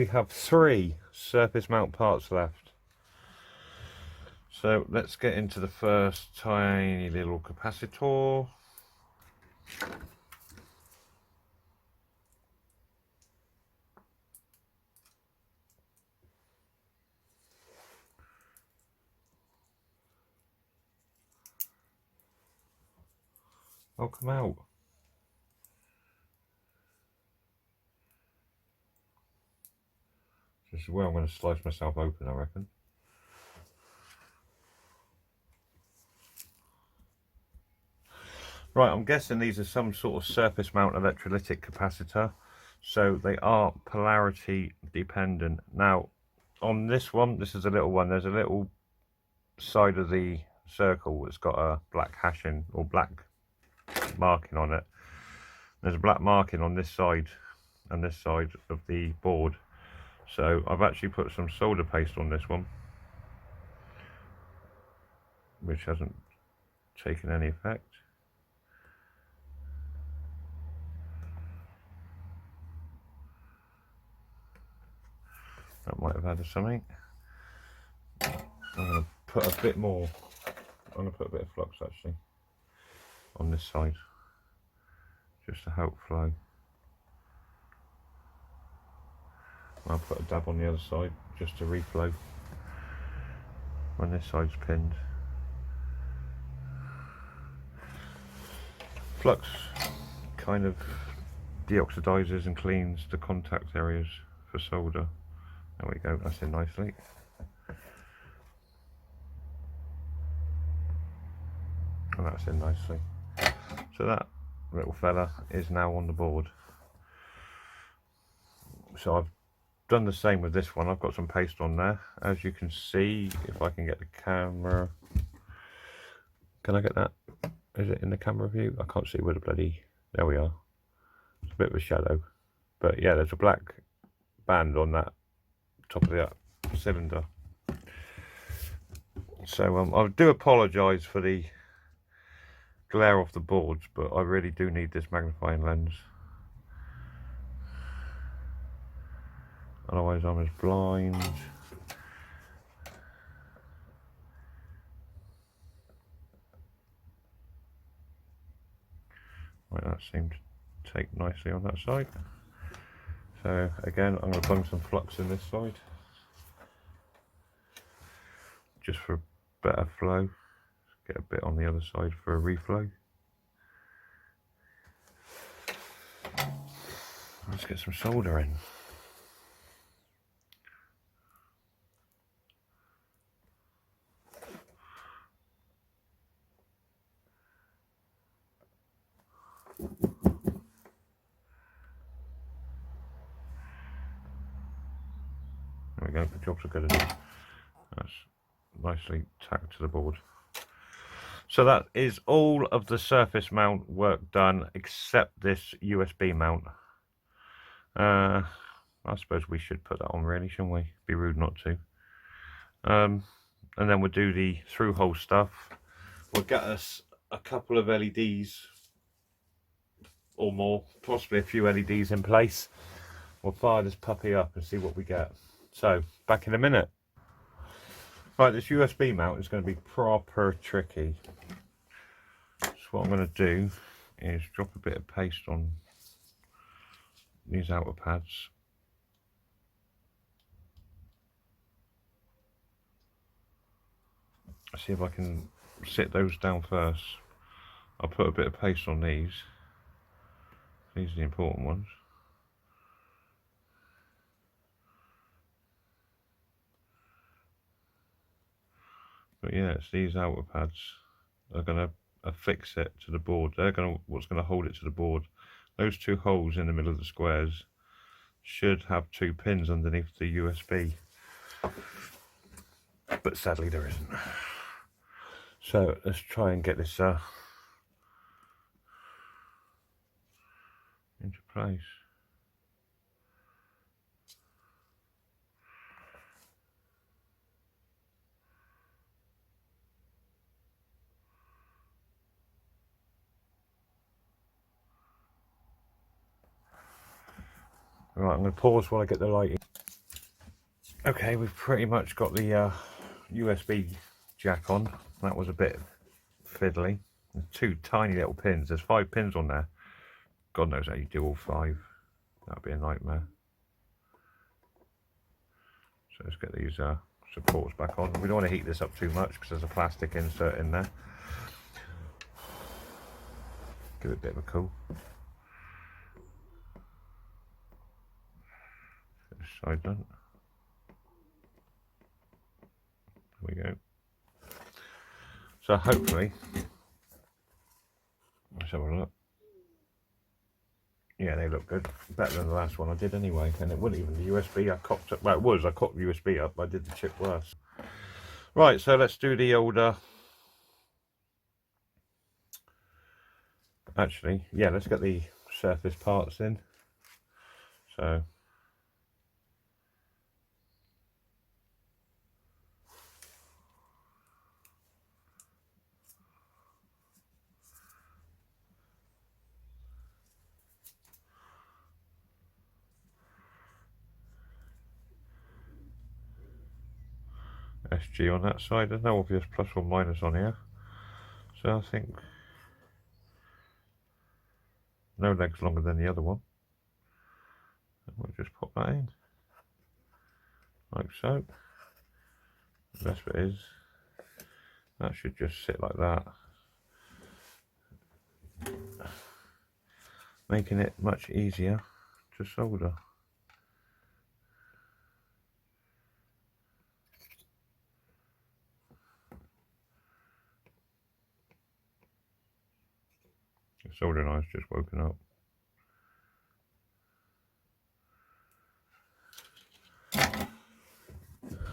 we have 3 surface mount parts left. So let's get into the first tiny little capacitor. Oh, come out. This is where I'm going to slice myself open, I reckon. Right, I'm guessing these are some sort of surface mount electrolytic capacitor. So they are polarity dependent. Now, on this one, this is a little one, there's a little side of the circle that's got a black hashing or black marking on it. There's a black marking on this side and this side of the board. So I've actually put some solder paste on this one, which hasn't taken any effect. That might have added something. I'm going to put a bit more, I'm going to put a bit of flux actually on this side, just to help flow. I'll put a dab on the other side, just to reflow when this side's pinned. Flux kind of deoxidizes and cleans the contact areas for solder. There we go, that's in nicely. And that's in nicely. So that little fella is now on the board. So I've done the same with this one. I've got some paste on there. As you can see, if I can get the camera, can I get that? Is it in the camera view? I can't see where the bloody, there we are. It's a bit of a shadow. But yeah, there's a black band on that top of the cylinder. So I do apologise for the glare off the boards, but I really do need this magnifying lens. Otherwise I'm as blind. Right, that seemed to take nicely on that side. So again, I'm going to bung some flux in this side, just for better flow. Get a bit on the other side for a reflow. Let's get some solder in. There we go, the jobs are good enough. That's nicely tacked to the board. So that is all of the surface mount work done, except this USB mount. I suppose we should put that on really, shouldn't we? Be rude not to. And then we'll do the through hole stuff. We'll get us a couple of LEDs or more, possibly a few LEDs in place. We'll fire this puppy up and see what we get. So, back in a minute. Right, this USB mount is going to be proper tricky. So what I'm going to do is drop a bit of paste on these outer pads. See if I can sit those down first. I'll put a bit of paste on these. These are the important ones. But yeah, it's these outer pads that are going to affix it to the board. They're going to what's going to hold it to the board. Those 2 holes in the middle of the squares should have 2 pins underneath the USB, but sadly there isn't. So let's try and get this into place. Right, I'm going to pause while I get the lighting. Okay, we've pretty much got the USB jack on. That was a bit fiddly. There's 2 tiny little pins. There's 5 pins on there. God knows how you do all 5. That'd be a nightmare. So let's get these supports back on. We don't want to heat this up too much because there's a plastic insert in there. Give it a bit of a cool. This side done. There we go. So hopefully, let's have a look. Yeah, they look good. Better than the last one I did anyway. And it wasn't even the USB. I cocked up. Well, it was. I cocked the USB up. But I did the chip worse. Right. So let's do the older. Actually, yeah. Let's get the surface parts in. So. SG on that side. There's no obvious plus or minus on here. So I think no legs longer than the other one. And we'll just pop that in. Like so. The best bit is that should just sit like that. Making it much easier to solder. The soldering iron's just woken up.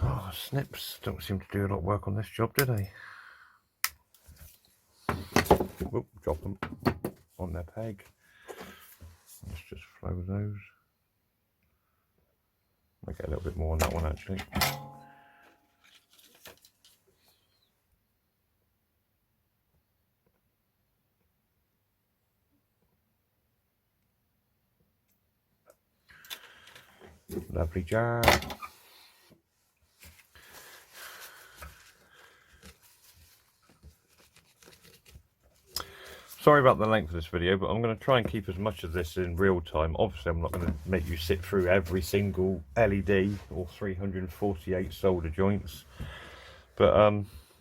Oh, snips don't seem to do a lot of work on this job, do they? Whoop, drop them on their peg. Let's just flow those. I'll get a little bit more on that one actually. Lovely job. Sorry about the length of this video, but I'm going to try and keep as much of this in real time. Obviously, I'm not going to make you sit through every single LED or 348 solder joints. But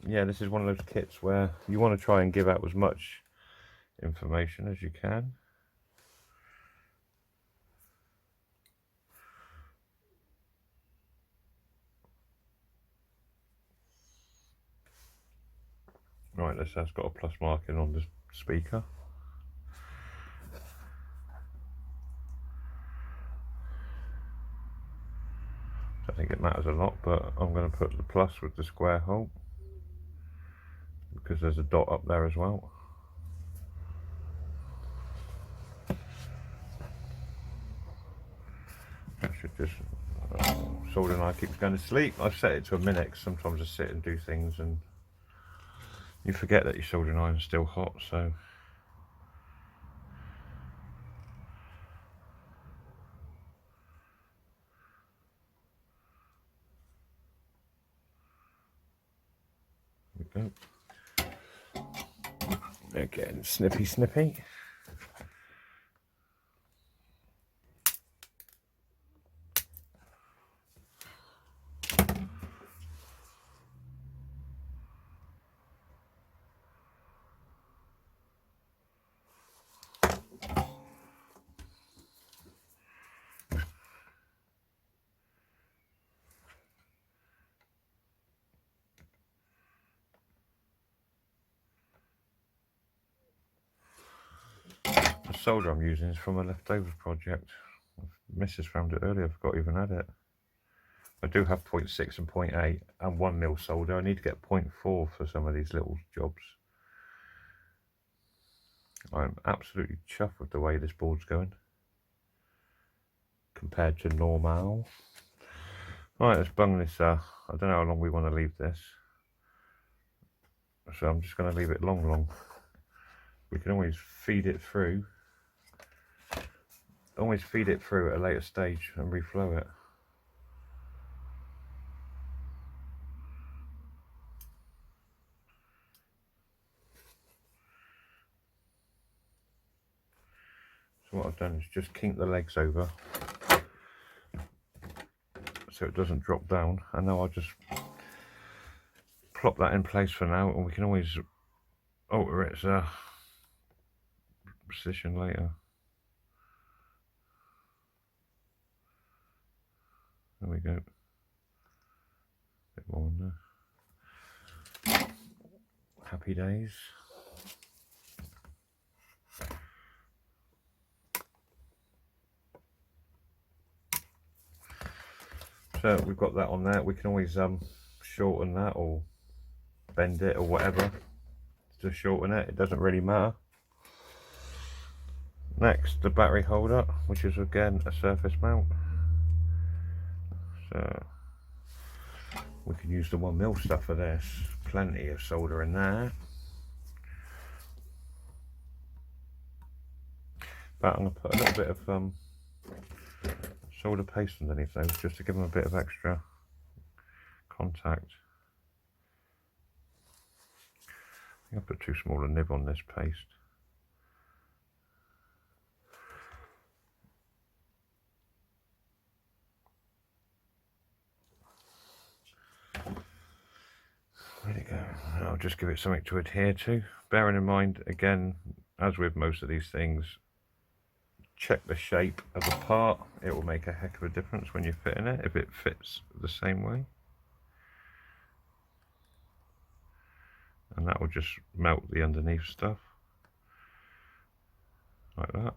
yeah, this is one of those kits where you want to try and give out as much information as you can. Right, this has got a plus marking on the speaker. I think it matters a lot, but I'm going to put the plus with the square hole because there's a dot up there as well. I should just soldering iron keeps going to sleep. I've set it to a minute because sometimes I sit and do things and you forget that your soldering iron's still hot. So there we go. Again, snippy. The solder I'm using is from a leftovers project. Mrs. found it earlier, I forgot I even had it. I do have 0.6 and 0.8 and 1mm solder. I need to get 0.4 for some of these little jobs. I'm absolutely chuffed with the way this board's going compared to normal. Right, let's bung this. I don't know how long we want to leave this, so I'm just going to leave it long. We can always feed it through. Always feed it through at a later stage and reflow it. So what I've done is just kink the legs over so it doesn't drop down, and now I'll just plop that in place for now, and we can always alter its position later. There we go. Bit more on there. Happy days. So we've got that on there. We can always shorten that or bend it or whatever to shorten it. It doesn't really matter. Next, the battery holder, which is again a surface mount. So we can use the 1mm stuff for this. Plenty of solder in there. But I'm going to put a little bit of solder paste underneath those just to give them a bit of extra contact. I think I put too small a nib on this paste. There you go. I'll just give it something to adhere to. Bearing in mind, again, as with most of these things, check the shape of the part. It will make a heck of a difference when you're fitting it, if it fits the same way. And that will just melt the underneath stuff. Like that.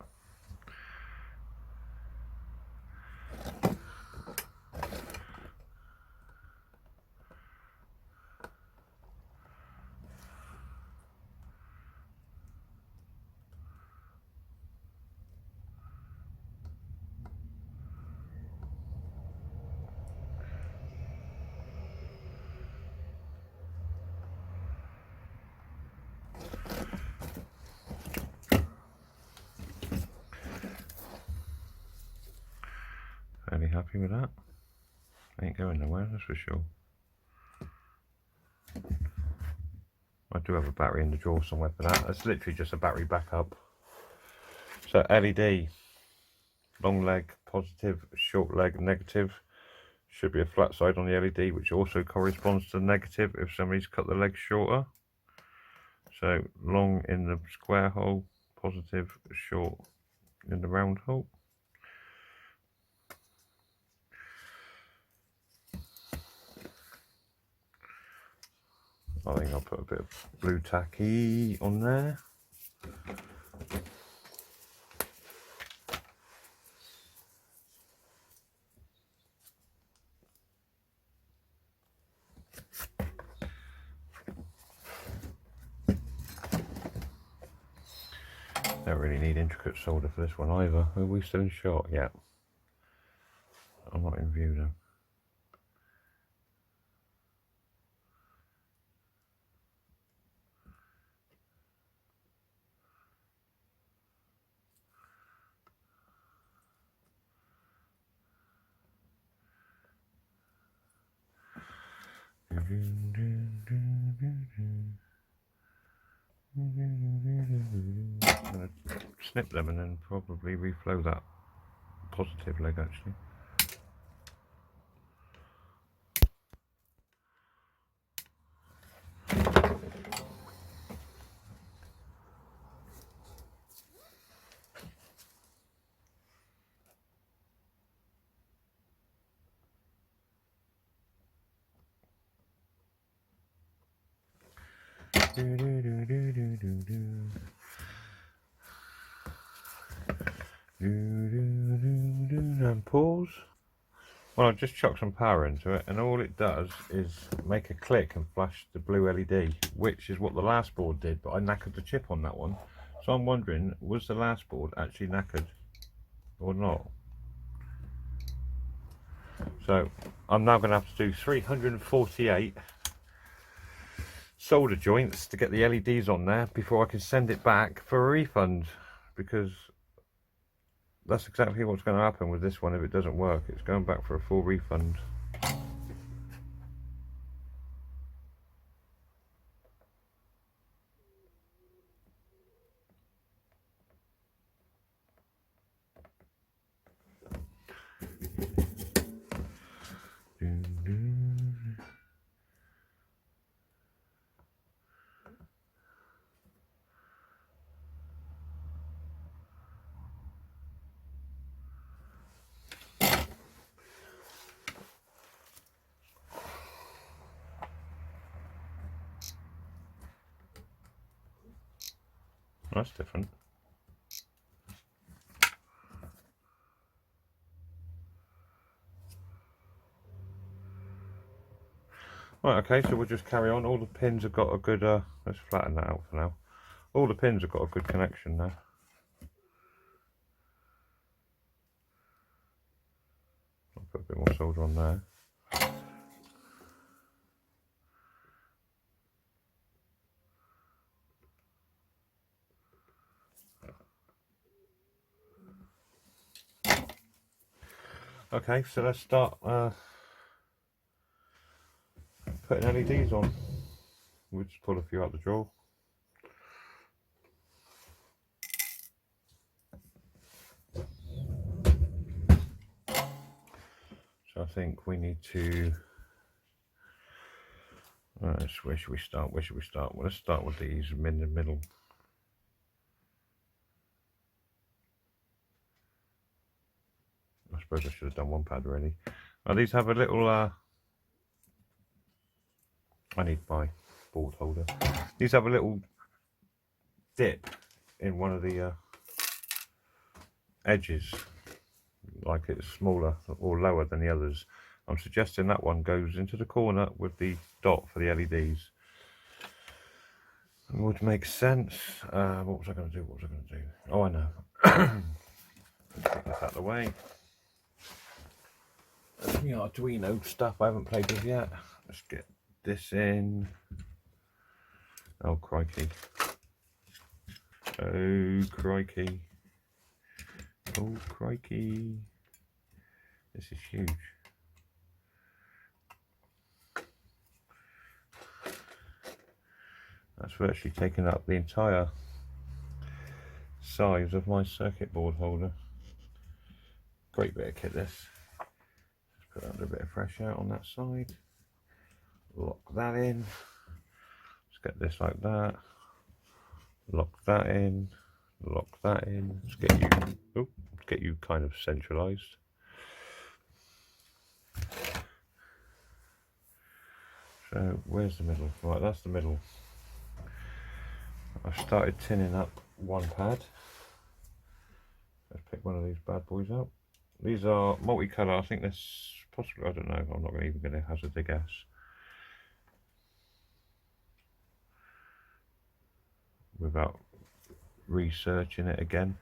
Fairly happy with that. Ain't going nowhere, that's for sure. I do have a battery in the drawer somewhere for that. That's literally just a battery backup. So LED, long leg positive, short leg negative. Should be a flat side on the LED, which also corresponds to negative if somebody's cut the legs shorter. So long in the square hole, positive, short in the round hole. I think I'll put a bit of blue tacky on there. Don't really need intricate solder for this one either. Are we still in shot? Yeah. I'm not in view though. I'm going to snip them and then probably reflow that positive leg actually. And pause. Well, I just chucked some power into it, and all it does is make a click and flash the blue LED, which is what the last board did, but I knackered the chip on that one. So I'm wondering, was the last board actually knackered or not? So I'm now going to have to do 348 solder joints to get the LEDs on there before I can send it back for a refund, because that's exactly what's going to happen with this one. If it doesn't work, it's going back for a full refund. That's different. Right, okay, so we'll just carry on. All the pins have got a good, let's flatten that out for now. All the pins have got a good connection now. I'll put a bit more solder on there. Okay, so let's start putting LEDs on. We'll just pull a few out the drawer. So I think we need to, where should we start? Where should we start? Well, let's start with these in the middle. I suppose I should have done one pad really. Now these have a little, I need my board holder. These have a little dip in one of the edges, like it's smaller or lower than the others. I'm suggesting that one goes into the corner with the dot for the LEDs. It would make sense. What was I going to do? What was I going to do? Oh, I know. Let's get this out of the way. That's the Arduino stuff I haven't played with yet. Let's get this in. Oh, crikey. Oh, crikey. Oh, crikey. This is huge. That's virtually taken up the entire size of my circuit board holder. Great bit of kit this. Just put under a bit of fresh out on that side. Lock that in. Let's get this like that. Lock that in. Lock that in. Let's get you kind of centralized. So where's the middle? Right, that's the middle. I've started tinning up one pad. Let's pick one of these bad boys up. These are multicolour. I think this possibly, I don't know, I'm not even going to hazard a guess. Without researching it again.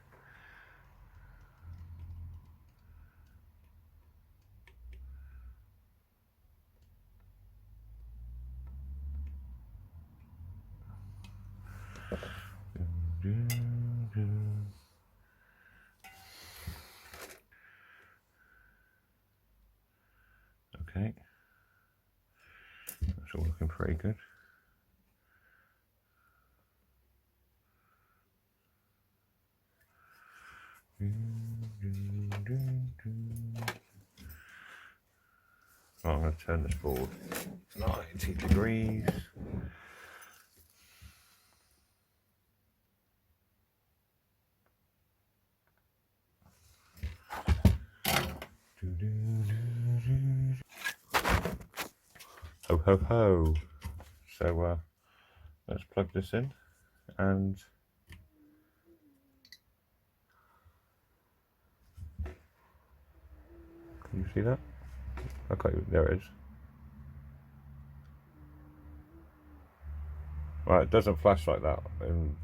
Okay, that's all looking pretty good. Oh, I'm going to turn this board 90 degrees. Ho ho ho. So let's plug this in and can you see that? Okay, there it is. Right, it doesn't flash like that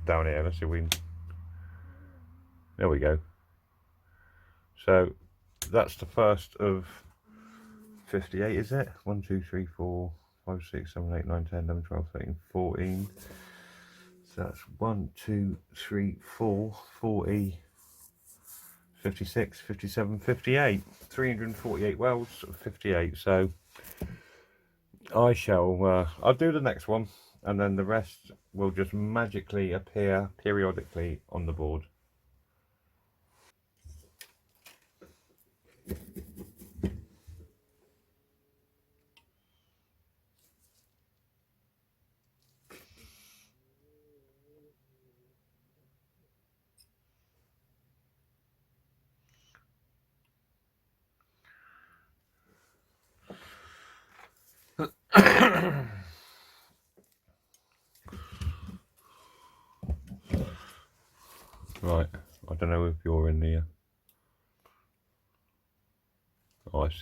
down here. Let's see if we can. There we go. So that's the first of 58, is it? 1, 2, 3, 4, 5, 6, 7, 8, 9, 10, 11, 12, 13, 14. So that's 1, 2, 3, 4, 40, 56, 57, 58. 348 welds of 58. So I shall, I'll do the next one and then the rest will just magically appear periodically on the board.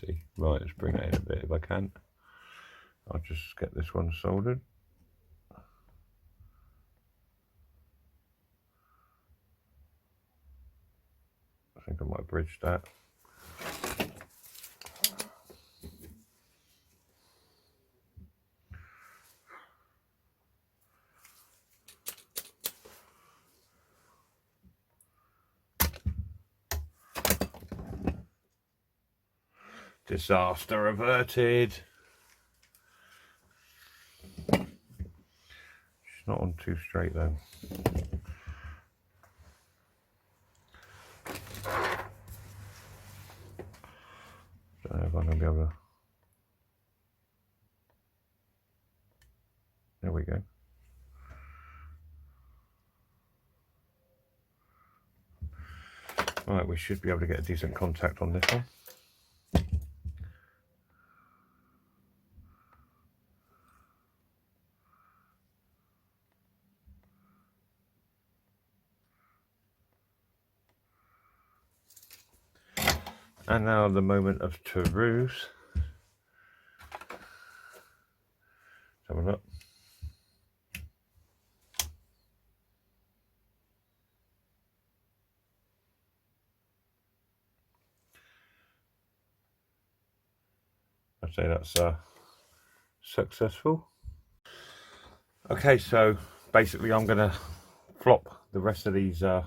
messy. Right, let's bring that in a bit if I can. I'll just get this one soldered. I think I might bridge that. Disaster averted. She's not on too straight though. Don't know if I'm going to be able to. There we go. Right, we should be able to get a decent contact on this one. And now the moment of truth. Have a look. I'd say that's successful. Okay, so basically I'm going to flop the rest of these, or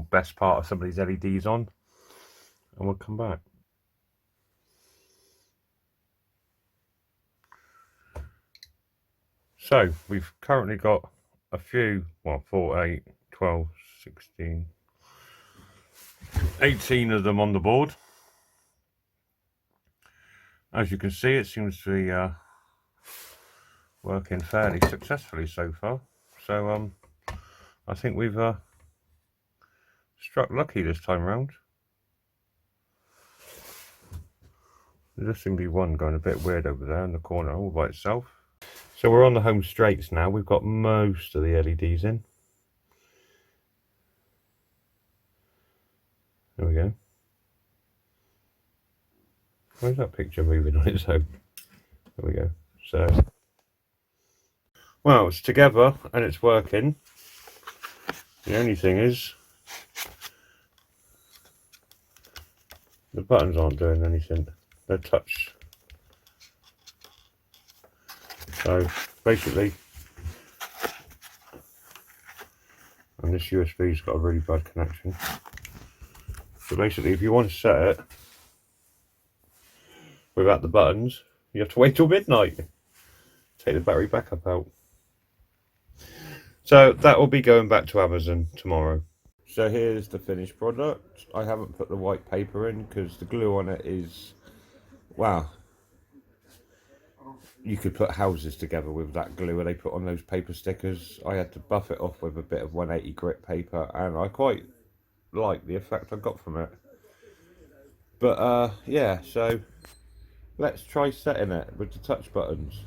best part of some of these LEDs on, and we'll come back. So we've currently got a few, well, 4, 8, 12, 16, 18 of them on the board. As you can see, it seems to be working fairly successfully so far. So I think we've struck lucky this time round. There does seem to be one going a bit weird over there in the corner all by itself. So we're on the home straights now. We've got most of the LEDs in. There we go. Where's that picture moving on its own? There we go. So, well, it's together and it's working. The only thing is, the buttons aren't doing anything. They're touch. So basically, and this USB's got a really bad connection. So basically, if you want to set it without the buttons, you have to wait till midnight. Take the battery backup out. So that will be going back to Amazon tomorrow. So here's the finished product. I haven't put the white paper in because the glue on it is, wow. You could put houses together with that glue they put on those paper stickers. I had to buff it off with a bit of 180 grit paper, and I quite like the effect I got from it. But yeah, so let's try setting it with the touch buttons.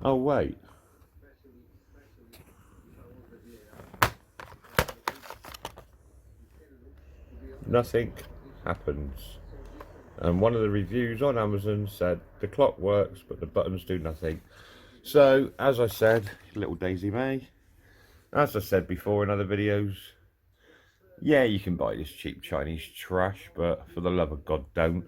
Oh wait. Nothing happens. And one of the reviews on Amazon said the clock works but the buttons do nothing. So as I said, little Daisy May, as I said before in other videos, yeah, you can buy this cheap Chinese trash, but for the love of God, don't.